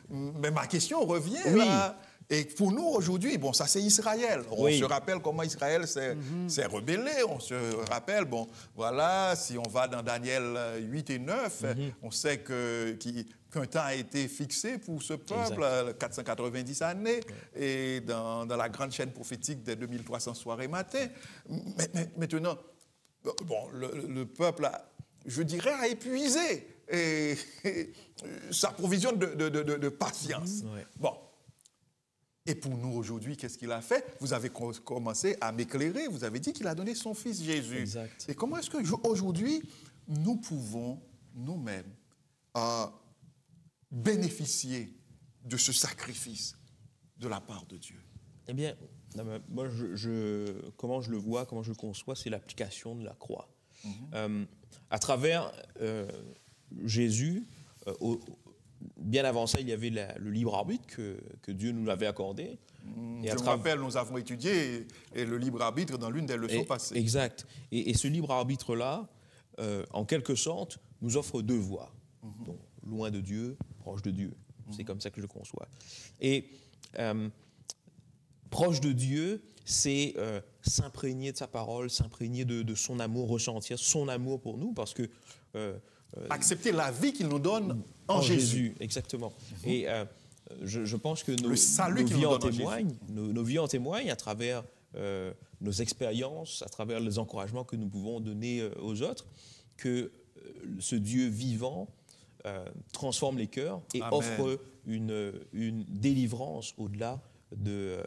Mais ma question revient là. Et pour nous, aujourd'hui, bon, ça c'est Israël. On se rappelle comment Israël s'est rebellé. On se rappelle, bon, voilà, si on va dans Daniel 8 et 9, on sait qu'un temps a été fixé pour ce peuple, 490 années, et dans la grande chaîne prophétique des 2300 soirs et matins. Mais maintenant, bon, le peuple, je dirais, a épuisé sa provision de patience. Bon. Et pour nous, aujourd'hui, qu'est-ce qu'il a fait? Vous avez commencé à m'éclairer. Vous avez dit qu'il a donné son fils Jésus. Exact. Et comment est-ce qu'aujourd'hui, nous pouvons nous-mêmes bénéficier de ce sacrifice de la part de Dieu? Eh bien, moi, comment je le vois, comment je le conçois, c'est l'application de la croix. À travers Jésus, bien avant ça, il y avait le libre arbitre que Dieu nous avait accordé. Je me rappelle, nous avons étudié le libre arbitre dans l'une des leçons passées. Exact. Et ce libre arbitre-là, en quelque sorte, nous offre deux voies. Donc, loin de Dieu, proche de Dieu. C'est comme ça que je le conçois. Et proche de Dieu, c'est s'imprégner de sa parole, s'imprégner de son amour, ressentir son amour pour nous, parce que... accepter la vie qu'il nous donne en Jésus. Exactement. Et je pense que Le salut qu'il nous donne en Jésus. nos vies en témoignent à travers nos expériences, à travers les encouragements que nous pouvons donner aux autres, que ce Dieu vivant transforme les cœurs et Amen. offre une délivrance au-delà du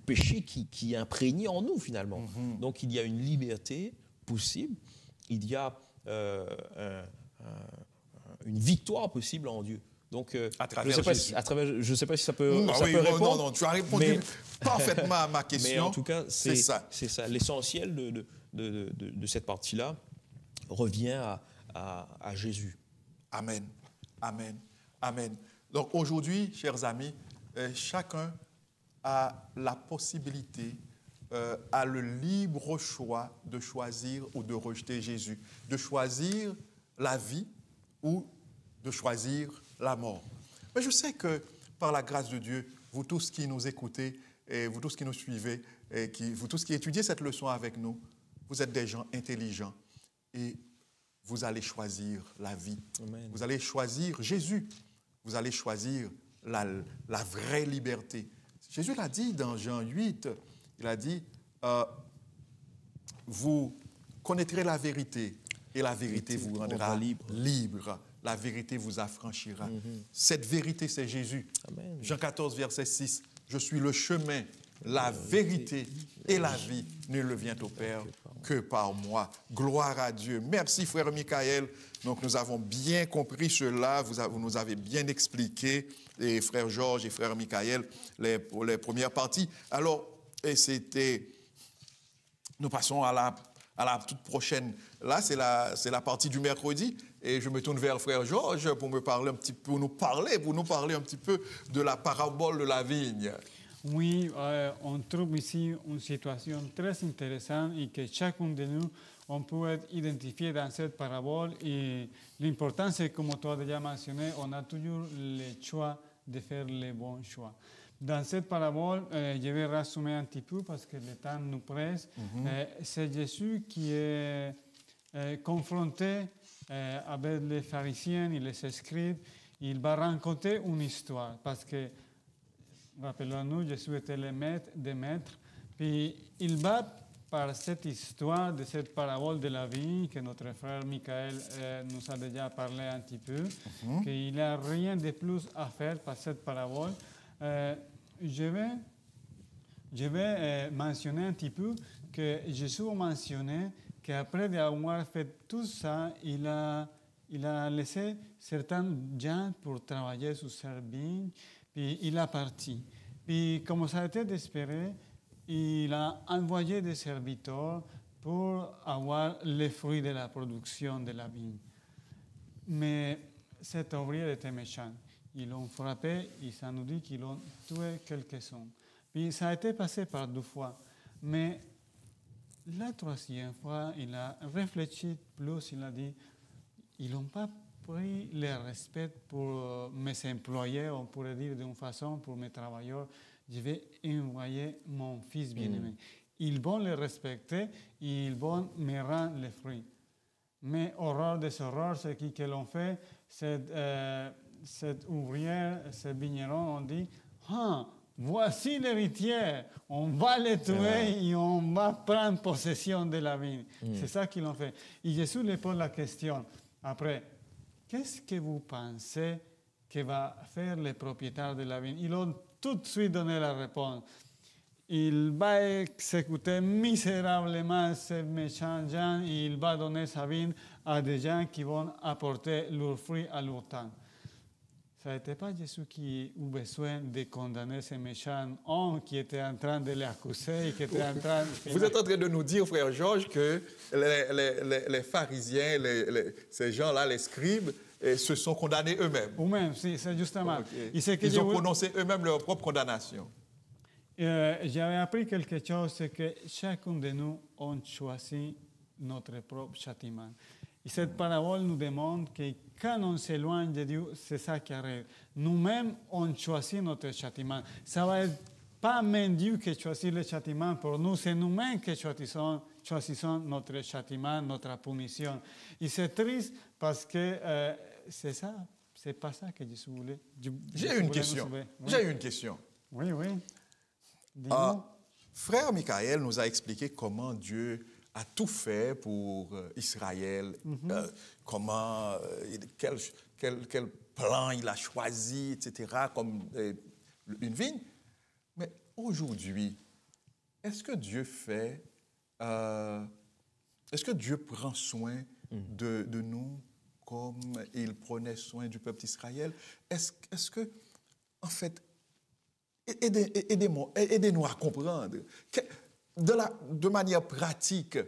péché qui est imprégné en nous, finalement. Donc, il y a une liberté possible, il y a une victoire possible en Dieu. Donc, À travers je ne sais pas si ça peut, ça oui, peut répondre. non, tu as répondu parfaitement à ma question. Mais en tout cas, c'est ça. L'essentiel de cette partie-là revient à Jésus. Amen, amen, amen. Donc aujourd'hui, chers amis, chacun a la possibilité, a le libre choix de choisir ou de rejeter Jésus, de choisir la vie ou de choisir la mort. Mais je sais que par la grâce de Dieu, vous tous qui nous écoutez, et vous tous qui nous suivez, et vous tous qui étudiez cette leçon avec nous, vous êtes des gens intelligents et vous allez choisir la vie. Amen. Vous allez choisir Jésus. Vous allez choisir la vraie liberté. Jésus l'a dit dans Jean 8, il a dit, vous connaîtrez la vérité et la vérité vous rendra libre. La vérité vous affranchira. Cette vérité, c'est Jésus. Amen. Jean 14, verset 6, je suis le chemin, la vérité et la vie. Nul ne vient au Père que par moi. Gloire à Dieu. Merci, frère Michael. Donc, nous avons bien compris cela. Vous nous avez bien expliqué, et frère Georges et frère Michael, les premières parties. Alors, nous passons à la toute prochaine. Là, c'est la partie du mercredi. Et je me tourne vers frère Georges pour nous parler un petit peu de la parabole de la vigne. Oui, on trouve ici une situation très intéressante et que chacun de nous, on peut être identifié dans cette parabole. Et l'important, c'est, comme tu as déjà mentionné, on a toujours le choix de faire les bons choix. Dans cette parabole, je vais résumer un petit peu parce que le temps nous presse. C'est Jésus qui est confronté avec les pharisiens et les scribes. Il va raconter une histoire parce que, rappelons-nous, Jésus était le maître des maîtres. Puis il va, par cette histoire de cette parabole de la vie que notre frère Michael nous a déjà parlé un petit peu, qu'il n'y a rien de plus à faire par cette parabole. Je vais mentionner un petit peu que Jésus a mentionné qu'après avoir fait tout ça, il a laissé certains gens pour travailler sur sa vigne, puis il est parti. Puis, comme ça a été d'espérer, il a envoyé des serviteurs pour avoir les fruits de la production de la vigne. Mais cet ouvrier était méchant. Ils l'ont frappé et ça nous dit qu'ils l'ont tué quelques-uns. Puis ça a été passé par 2 fois. Mais la 3e fois, il a réfléchi plus, il a dit, ils n'ont pas pris le respect pour mes employés, on pourrait dire d'une façon, pour mes travailleurs. Je vais envoyer mon fils bien-aimé. Ils vont le respecter et ils vont me rendre les fruits. Mais horreur des horreurs, ce qu'ils l'ont fait, cette ouvrière, ce vigneron, on dit, voici l'héritier, on va le tuer et on va prendre possession de la vigne. C'est ça qu'ils ont fait. Et Jésus leur pose la question, après, qu'est-ce que vous pensez que va faire le propriétaire de la vigne? Ils ont tout de suite donné la réponse. Il va exécuter misérablement ces méchants gens et il va donner sa vigne à des gens qui vont apporter leurs fruits à leur temps. Ce n'était pas Jésus qui a eu besoin de condamner ces méchants hommes qui étaient en train de l'accuser et qui étaient en train de... Vous êtes en train de nous dire, frère Georges, que les pharisiens, ces gens-là, les scribes, se sont condamnés eux-mêmes. Eux-mêmes, c'est justement. Okay. Ils ont prononcé eux-mêmes leur propre condamnation. J'avais appris quelque chose, c'est que chacun de nous a choisi notre propre châtiment. Et cette parabole nous demande que quand on s'éloigne de Dieu, c'est ça qui arrive. Nous-mêmes, on choisit notre châtiment. Ça va être pas même Dieu qui choisit le châtiment pour nous, c'est nous-mêmes qui choisissons notre châtiment, notre punition. Et c'est triste parce que c'est ça, c'est pas ça que Jésus voulait. J'ai une question. J'ai une question. Oui, oui. Dis-nous. Frère Michael nous a expliqué comment Dieu a tout fait pour Israël, comment, quel plan il a choisi, etc., comme une vigne. Mais aujourd'hui, est-ce que Dieu prend soin de nous comme il prenait soin du peuple d'Israël? Est-ce que, en fait, aidez-nous à comprendre. De manière pratique,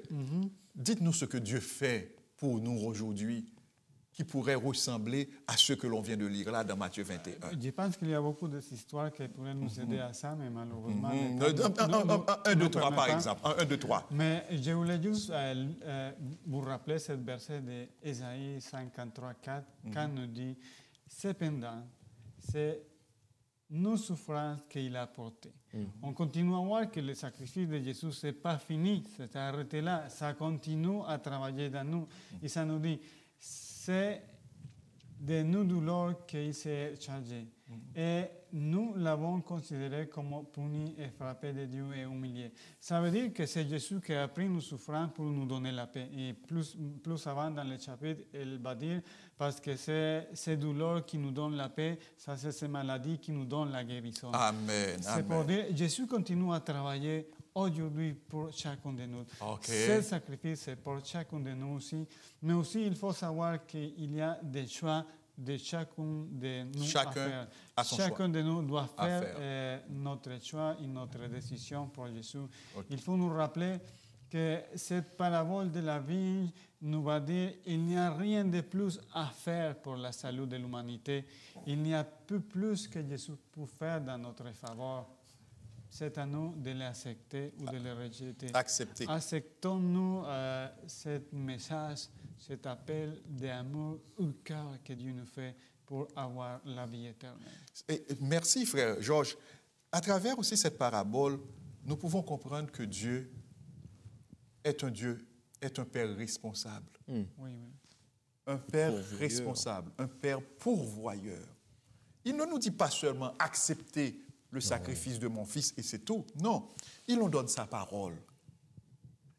dites-nous ce que Dieu fait pour nous aujourd'hui, qui pourrait ressembler à ce que l'on vient de lire là dans Matthieu 21. Je pense qu'il y a beaucoup d'histoires qui pourraient nous aider à ça, mais malheureusement... 1, 2, 3 par exemple. 1, 2, 3. Mais je voulais juste vous rappeler ce verset d'Ésaïe 53, 4, quand nous dit « Cependant, c'est nos souffrances qu'il a portées. » On continue à voir que le sacrifice de Jésus, ce n'est pas fini, c'est arrêté là. Ça continue à travailler dans nous. Et ça nous dit, c'est de nos douleurs qu'il s'est chargé. Et nous l'avons considéré comme puni et frappé de Dieu et humilié. Ça veut dire que c'est Jésus qui a pris nos souffrances pour nous donner la paix. Et plus avant dans le chapitre, il va dire, parce que c'est ces douleurs qui nous donnent la paix, ça c'est ces maladies qui nous donnent la guérison. Amen. C'est pour dire, Jésus continue à travailler aujourd'hui pour chacun de nous. Ce sacrifice, c'est pour chacun de nous aussi. Mais aussi, il faut savoir qu'il y a des choix de chacun de nous à faire. Chacun de nous doit faire notre choix et notre décision pour Jésus. Il faut nous rappeler que cette parabole de la vigne nous va dire qu'il n'y a rien de plus à faire pour la salut de l'humanité. Il n'y a peu plus que Jésus peut faire dans notre faveur. C'est à nous de l'accepter ou de le rejeter. Accepter. Acceptons-nous ce message, cet appel d'amour au cœur que Dieu nous fait pour avoir la vie éternelle. Et merci, frère Georges. À travers aussi cette parabole, nous pouvons comprendre que Dieu est un Père responsable. Oui, oui. Un Père responsable, un Père pourvoyeur. Il ne nous dit pas seulement accepter le sacrifice de mon fils et c'est tout. Non, il nous donne sa parole.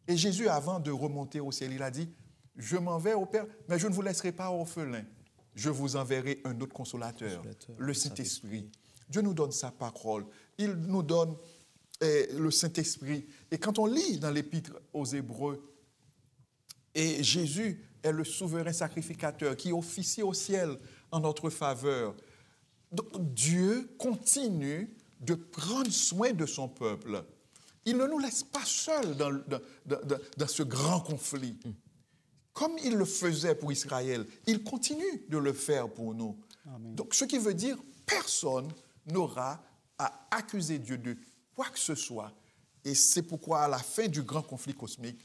Et Jésus, avant de remonter au ciel, il a dit, je m'en vais au Père, mais je ne vous laisserai pas orphelin. Je vous enverrai un autre consolateur, le Saint-Esprit. Dieu nous donne sa parole. Il nous donne le Saint-Esprit. Et quand on lit dans l'Épître aux Hébreux, et Jésus est le souverain sacrificateur qui officie au ciel en notre faveur. Donc, Dieu continue de prendre soin de son peuple. Il ne nous laisse pas seuls dans ce grand conflit. Comme il le faisait pour Israël, il continue de le faire pour nous. Amen. Donc, ce qui veut dire personne n'aura à accuser Dieu de quoi que ce soit. Et c'est pourquoi, à la fin du grand conflit cosmique,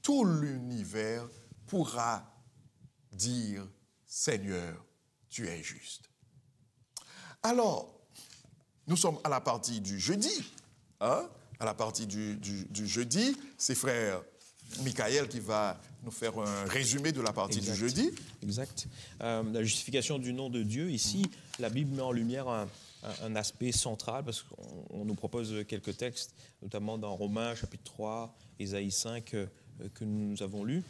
tout l'univers pourra dire « Seigneur, tu es juste ». Alors, nous sommes à la partie du jeudi. À la partie du jeudi, c'est frère Michael qui va nous faire un résumé de la partie du jeudi. Exact. La justification du nom de Dieu. Ici, la Bible met en lumière un aspect central parce qu'on nous propose quelques textes, notamment dans Romains chapitre 3, Ésaïe 5 que nous avons lu,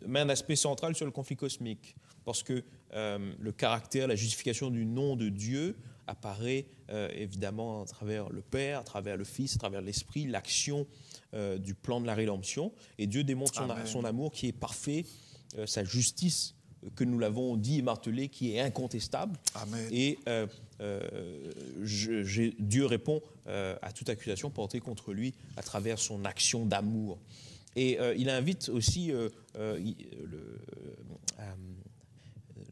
met un aspect central sur le conflit cosmique parce que le caractère, la justification du nom de Dieu apparaît évidemment à travers le Père, à travers le Fils, à travers l'Esprit, l'action du plan de la rédemption. Et Dieu démontre son amour qui est parfait, sa justice, que nous l'avons dit et martelé, qui est incontestable. Amen. Et Dieu répond à toute accusation portée contre lui à travers son action d'amour. Et il invite aussi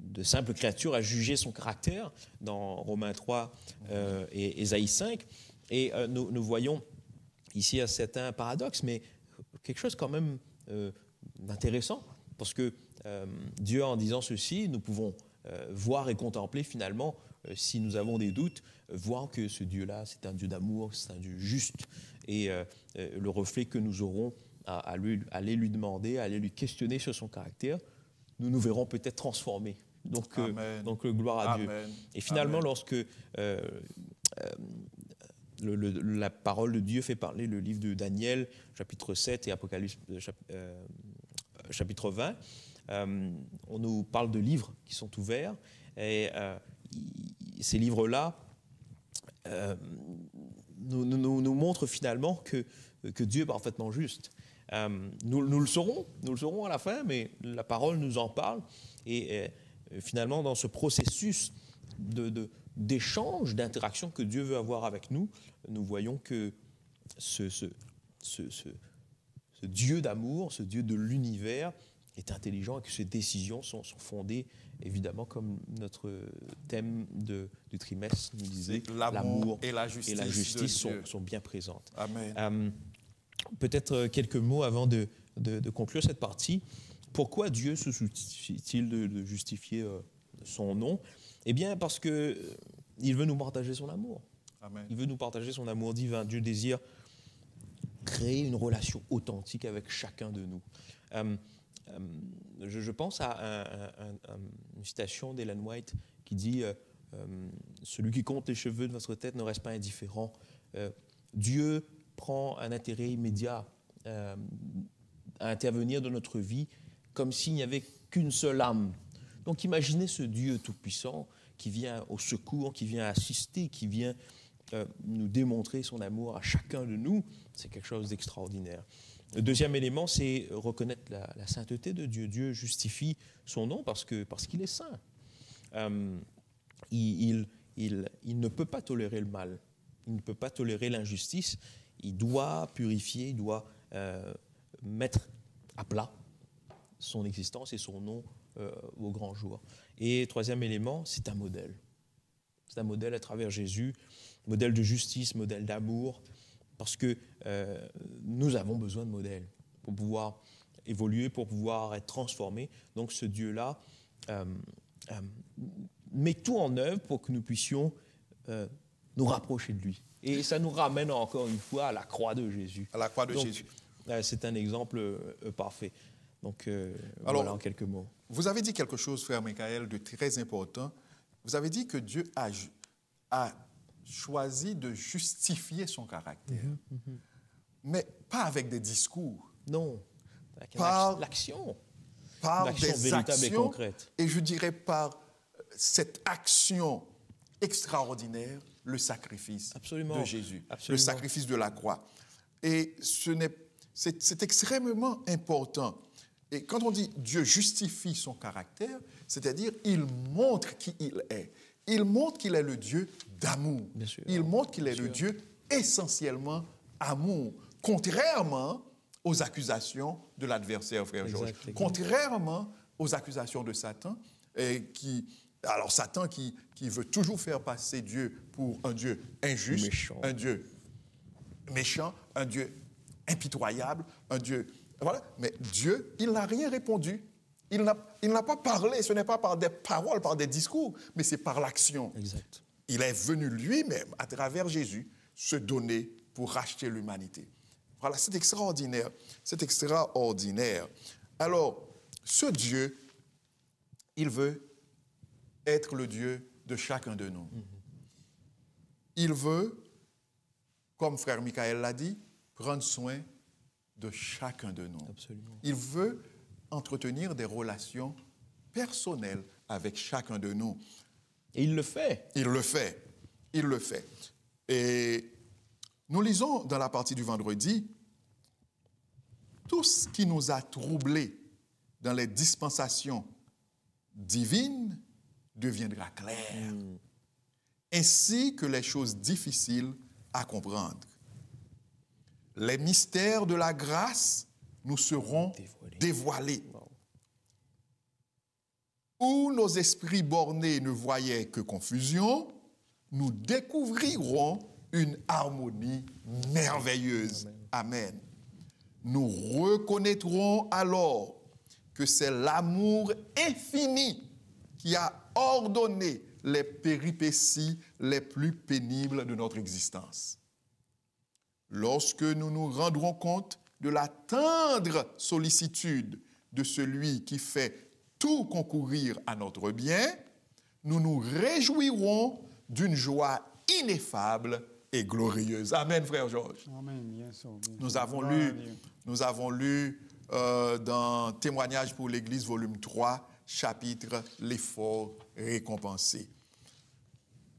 de simples créatures à juger son caractère dans Romains 3 et Ésaïe 5. Et nous voyons ici un certain paradoxe, mais quelque chose quand même d'intéressant, parce que Dieu, en disant ceci, nous pouvons voir et contempler finalement si nous avons des doutes, voir que ce Dieu-là, c'est un Dieu d'amour, c'est un Dieu juste. Et le reflet que nous aurons à aller lui demander, à aller lui questionner sur son caractère, nous nous verrons peut-être transformés. Donc, gloire à Dieu. Et finalement, Amen. lorsque la parole de Dieu fait parler le livre de Daniel, chapitre 7 et Apocalypse, chapitre 20, on nous parle de livres qui sont ouverts. Et ces livres-là nous montrent finalement que Dieu est parfaitement juste. Nous le saurons à la fin, mais la parole nous en parle. Et finalement, dans ce processus d'échange, d'interaction que Dieu veut avoir avec nous, nous voyons que ce Dieu d'amour, ce Dieu de l'univers est intelligent et que ses décisions sont fondées, évidemment, comme notre thème du trimestre nous disait, l'amour et la justice, sont bien présentes. Amen. Peut-être quelques mots avant de conclure cette partie. Pourquoi Dieu se soucie-t-il de justifier son nom? Eh bien, parce qu'il veut nous partager son amour. Amen. Il veut nous partager son amour divin. Dieu désire créer une relation authentique avec chacun de nous. Je pense à une citation d'Ellen White qui dit « Celui qui compte les cheveux de votre tête ne reste pas indifférent. Dieu prend un intérêt immédiat à intervenir dans notre vie comme s'il n'y avait qu'une seule âme. » Donc imaginez ce Dieu tout-puissant qui vient au secours, qui vient assister, qui vient nous démontrer son amour à chacun de nous. C'est quelque chose d'extraordinaire. Le deuxième élément, c'est reconnaître la sainteté de Dieu. Dieu justifie son nom parce qu'il est saint. Il ne peut pas tolérer le mal. Il ne peut pas tolérer l'injustice. Il doit purifier, il doit mettre à plat son existence et son nom au grand jour. Et troisième élément, c'est un modèle. C'est un modèle à travers Jésus, modèle de justice, modèle d'amour, parce que nous avons besoin de modèles pour pouvoir évoluer, pour pouvoir être transformés. Donc ce Dieu-là met tout en œuvre pour que nous puissions nous rapprocher de lui. Et ça nous ramène encore une fois à la croix de Jésus. À la croix de Jésus. C'est un exemple parfait. Donc, alors, voilà en quelques mots. Vous avez dit quelque chose, frère Michael, de très important. Vous avez dit que Dieu a choisi de justifier son caractère. Mais pas avec des discours. Non, avec l'action. Par des véritable actions, et concrète. Et je dirais par cette action extraordinaire, le sacrifice de Jésus. Absolument. Le sacrifice de la croix. Et c'est extrêmement important. Et quand on dit Dieu justifie son caractère, c'est-à-dire il montre qui il est. Il montre qu'il est le Dieu d'amour. Il montre qu'il est le Dieu essentiellement amour, contrairement aux accusations de l'adversaire, frère Georges. Contrairement aux accusations de Satan, alors Satan qui veut toujours faire passer Dieu pour un Dieu injuste, un Dieu méchant, un Dieu impitoyable, un Dieu... Voilà. Mais Dieu, il n'a rien répondu. Il n'a pas parlé, ce n'est pas par des paroles, par des discours, mais c'est par l'action. Exact. Il est venu lui-même, à travers Jésus, se donner pour racheter l'humanité. Voilà, c'est extraordinaire. C'est extraordinaire. Alors, ce Dieu, il veut être le Dieu de chacun de nous. Il veut, comme frère Michael l'a dit, prendre soin de chacun de nous. Absolument. Il veut entretenir des relations personnelles avec chacun de nous. Et il le fait. Il le fait. Il le fait. Et nous lisons dans la partie du vendredi, tout ce qui nous a troublés dans les dispensations divines deviendra clair, ainsi que les choses difficiles à comprendre. Les mystères de la grâce nous seront dévoilés. Où nos esprits bornés ne voyaient que confusion, nous découvrirons une harmonie merveilleuse. Amen. Nous reconnaîtrons alors que c'est l'amour infini qui a ordonné les péripéties les plus pénibles de notre existence. Lorsque nous nous rendrons compte de la tendre sollicitude de celui qui fait tout concourir à notre bien, nous nous réjouirons d'une joie ineffable et glorieuse. Amen, frère Georges. Amen. Bien sûr, bien Nous sûr. avons Gloire à Dieu. lu dans Témoignages pour l'Église, volume 3, chapitre L'effort récompensé.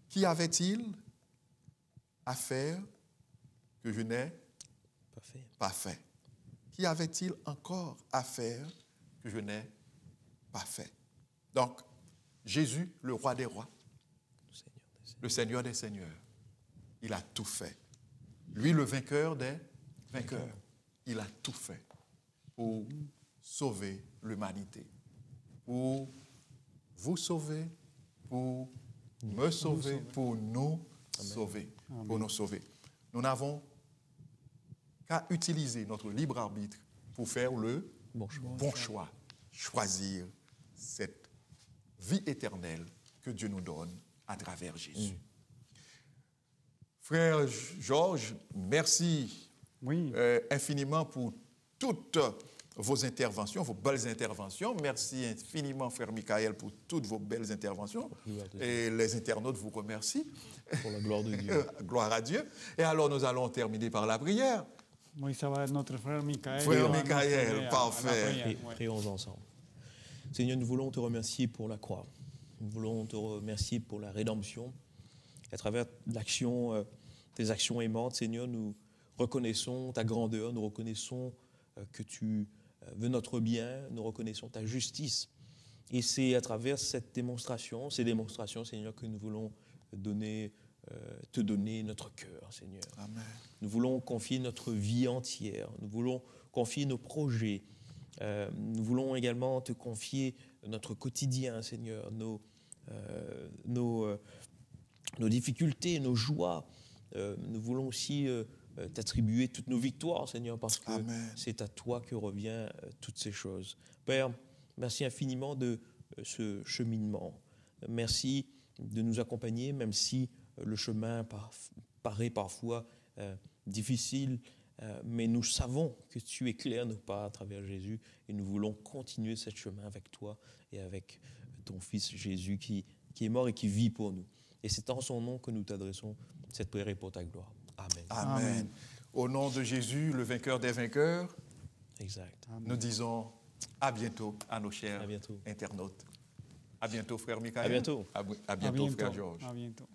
Qu'y avait-il à faire que je n'ai Parfait. pas fait? Qu'y avait-il encore à faire que je n'ai pas fait? Donc, Jésus, le roi des rois, le Seigneur des seigneurs, il a tout fait. Lui, le vainqueur des vainqueurs, il a tout fait pour sauver l'humanité, pour vous sauver, pour me sauver, pour nous sauver, pour nous sauver. Nous n'avons qu'à utiliser notre libre arbitre pour faire le Bon choix. bon choix, choisir cette vie éternelle que Dieu nous donne à travers Jésus. Frère Georges, merci Oui. infiniment pour toutes vos interventions, vos belles interventions. Merci infiniment, frère Michael, pour toutes vos belles interventions. Et les internautes vous remercient. Pour la gloire de Dieu. Gloire à Dieu. Et alors, nous allons terminer par la prière. Oui, ça va être notre frère Michael. Frère qui va nous Michael, aider à parfait. la prière, Et oui. prions ensemble. Seigneur, nous voulons te remercier pour la croix. Nous voulons te remercier pour la rédemption. À travers l'action, tes actions aimantes, Seigneur, nous reconnaissons ta grandeur, nous reconnaissons que tu veux notre bien, nous reconnaissons ta justice. Et c'est à travers cette démonstration, ces démonstrations, Seigneur, que nous voulons te donner notre cœur, Seigneur. Amen. Nous voulons confier notre vie entière. Nous voulons confier nos projets. Nous voulons également te confier notre quotidien, Seigneur, nos difficultés, nos joies. Nous voulons aussi t'attribuer toutes nos victoires, Seigneur, parce que Amen. c'est à toi que revient toutes ces choses. Père, merci infiniment de ce cheminement. Merci de nous accompagner, même si le chemin paraît parfois difficile, mais nous savons que tu éclaires nos pas à travers Jésus et nous voulons continuer ce chemin avec toi et avec ton Fils Jésus qui est mort et qui vit pour nous. Et c'est en son nom que nous t'adressons cette prière et pour ta gloire. Amen. Amen. Amen. Au nom de Jésus, le vainqueur des vainqueurs, Exact. nous disons à bientôt à nos chers À bientôt. internautes. À bientôt, frère Michael. À bientôt. À bientôt, frère Georges. À bientôt.